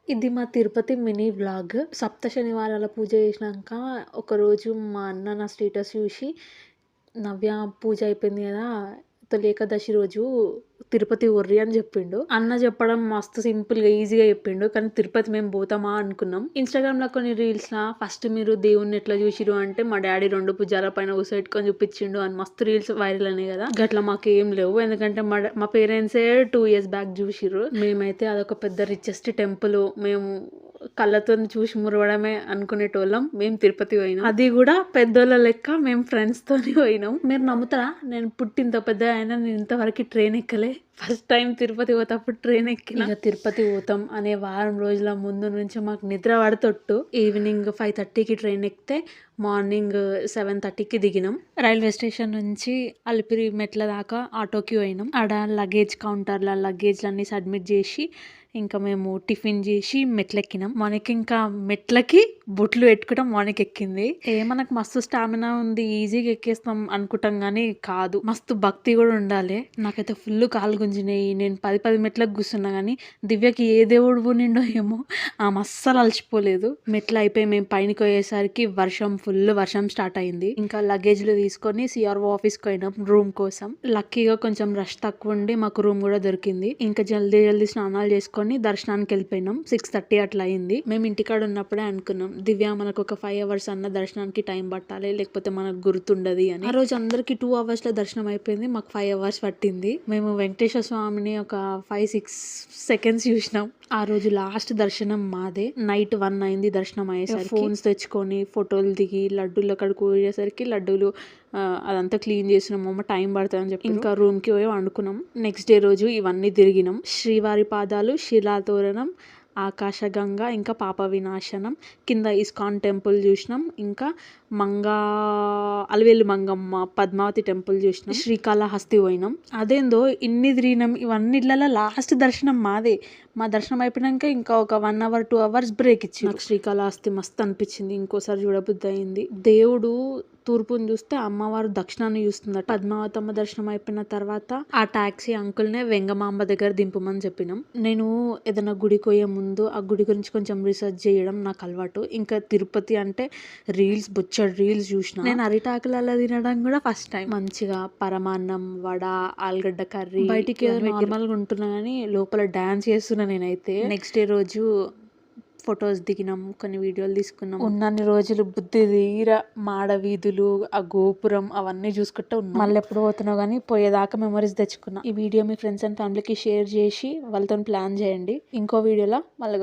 ఇది మా Tirupati mini vlog. సప్త శనివారాల పూజ చేసినాక ఒకరోజు మా అన్న నా స్టేటస్ చూసి, "నవ్య పూజ అయిపోయింది కదా! తొలి ఏకాదశి రోజు తిరుపతి ఒర్రి" అని చెప్పిండు. అన్న చెప్పడం మస్తు సింపుల్‌గా, ఈజీగా చెప్పిండు. కానీ తిరుపతి మేము పోతామా అనుకున్నాం. ఇన్‌స్టాగ్రామ్‌లో కొన్ని రీల్స్‌లా ఫస్ట్ మీరు దేవుడిని ఎట్లా చూసిర్రు అంటే, మా డ్యాడీ 2 భుజాల పైన కూసోబెట్టుకొని చూపించిండు అని మస్తు రీల్స్ వైరల్ అయినాయి కదా! గట్ల మాకేం లేవు. ఎందుకంటే మా పేరెంట్సే 2 ఇయర్స్ బ్యాక్ చూసిర్రు. మేమైతే అదొక పెద్ద రిచెస్ట్ టెంపుల్. మేము కళ్ళతోని చూసి మురవడమే అనుకునేటోళ్ళం. మేము తిరుపతి పోయినాం. అది కూడా పెద్దోళ్ళ లెక్క మేము ఫ్రెండ్స్‌తోని పోయినాం. మీరు నమ్ముతారా? నేను పుట్టి ఇంత పెద్దగా అయినా నేను ఇంతవరకు ట్రైన్ ఎక్కలే. ఫస్ట్ టైం తిరుపతి పోతేప్పుడు ట్రైన్ ఎక్కిన. ఇక తిరుపతి పోతాం అనే వారం రోజుల ముందు నుంచి మాకు నిద్ర పడతొట్టు. ఈవినింగ్ 5:30కి ట్రైన్ ఎక్కితే మార్నింగ్ 7:30కి దిగినాం. రైల్వే స్టేషన్ నుంచి అలిపిరి మెట్ల దాకా ఆటోకి పోయినాం. ఆడ లగేజ్ కౌంటర్ల లగేజ్లన్నీ సబ్మిట్ చేసి ఇంకా మేము టిఫిన్ చేసి మెట్లెక్కినాం. మనకి ఇంకా మెట్లకి బొట్లు పెట్టుకుంటాం. మనకి ఎక్కింది మనకు మస్తు స్టామినా ఉంది, ఈజీగా ఎక్కేస్తాం అనుకుంటాం కానీ కాదు. మస్తు భక్తి కూడా ఉండాలి. నాకైతే ఫుల్ కాలు గుంజినాయి. నేను 10 మెట్లకు కూర్చున్నా కానీ దివ్యకి ఏ దేవుడు పోనిండో ఏమో ఆమె అస్సలు అలసిపోలేదు. మెట్లు అయిపోయి మేము పైనకి పోయేసరికి ఫుల్ వర్షం స్టార్ట్ అయింది. ఇంకా లగేజ్లు తీసుకొని సిఆర్ఓ ఆఫీస్కి పోయినాం రూమ్ కోసం. లక్కీగా కొంచెం రష్ తక్కువ ఉండి మాకు రూమ్ కూడా దొరికింది. ఇంకా జల్దీ స్నానాలు చేసుకొని దర్శనానికి వెళ్ళిపోయినాం. 6:30 అట్లా అయింది. మేము ఇంటికాడ ఉన్నప్పుడే అనుకున్నాం, దివ్య మనకు ఒక 5 hours అన్న దర్శనానికి టైం పట్టాలి, లేకపోతే మనకు గుర్తుండదు అని. ఆ రోజు అందరికి 2 hours లో దర్శనం అయిపోయింది. మాకు 5 hours పట్టింది. మేము వెంకటేశ్వర స్వామిని ఒక 5-6 seconds చూసినాం. ఆ రోజు లాస్ట్ దర్శనం మాదే. నైట్ 1 అయింది దర్శనం అయ్యేసరికి. ఫోన్స్ తెచ్చుకొని ఫోటోలు దిగి లడ్డూలు అక్కడికి పోయేసరికి లడ్డూలు అదంతా క్లీన్ చేసినాం. టైం పడుతుంది అని చెప్పి ఇంకా రూమ్కి పోయి వండుకున్నాం. నెక్స్ట్ డే రోజు ఇవన్నీ తిరిగినాం. శ్రీవారి పాదాలు, శిలాతోరణం, ఆకాశగంగా, ఇంకా పాప వినాశనం, కింద ఇస్కాన్ టెంపుల్ చూసినాం. ఇంకా అలివేలు మంగమ్మ పద్మావతి టెంపుల్ చూసినాం. శ్రీకాళహస్తి పోయినాం. అదేందో ఇన్ని తిరిగినాం. ఇవన్నిట్లలో లాస్ట్ దర్శనం మాదే. మా దర్శనం అయిపోయినాక ఇంకా ఒక 1 hour 2 hours బ్రేక్ ఇచ్చి నాకు శ్రీకాళహస్తి మస్తు అనిపించింది. ఇంకోసారి చూడబుద్ధి అయింది. దేవుడు తూర్పుని చూస్తే అమ్మవారు దక్షిణాన్ని చూస్తుందట. పద్మావతమ్మ దర్శనం అయిపోయిన తర్వాత ఆ టాక్సీ అంకుల్నే వెంగమాంబ దగ్గర దింపమని చెప్పినాం. నేను ఏదైనా గుడికి పోయే ముందు ఆ గుడి గురించి కొంచెం రీసెర్చ్ చేయడం నాకు అలవాటు. ఇంకా తిరుపతి అంటే బొచ్చడు రీల్స్ చూసిన. నేను అరిటాకులలో తినడం కూడా ఫస్ట్ టైం. మంచిగా పరమాన్నం, వడ, ఆలుగడ్డ కర్రీ. బయటికి ఏదో నార్మల్గా ఉంటున్నా కానీ లోపల డాన్స్ చేస్తున్నా నేనైతే. నెక్స్ట్ డే రోజు ఫొటోస్ దిగినాం, కొన్ని వీడియోలు తీసుకున్నాం. ఉన్నన్ని రోజులు బుద్ధి తీర మాడ వీధులు, ఆ గోపురం అవన్నీ చూసుకుంటూ ఉన్నాం. మళ్ళీ ఎప్పుడు పోతున్నావు కానీ పోయేదాకా మెమరీస్ తెచ్చుకున్నా. ఈ వీడియో మీ ఫ్రెండ్స్ అండ్ ఫ్యామిలీకి షేర్ చేసి వాళ్ళతో ప్లాన్ చేయండి. ఇంకో వీడియోలో మళ్ళీ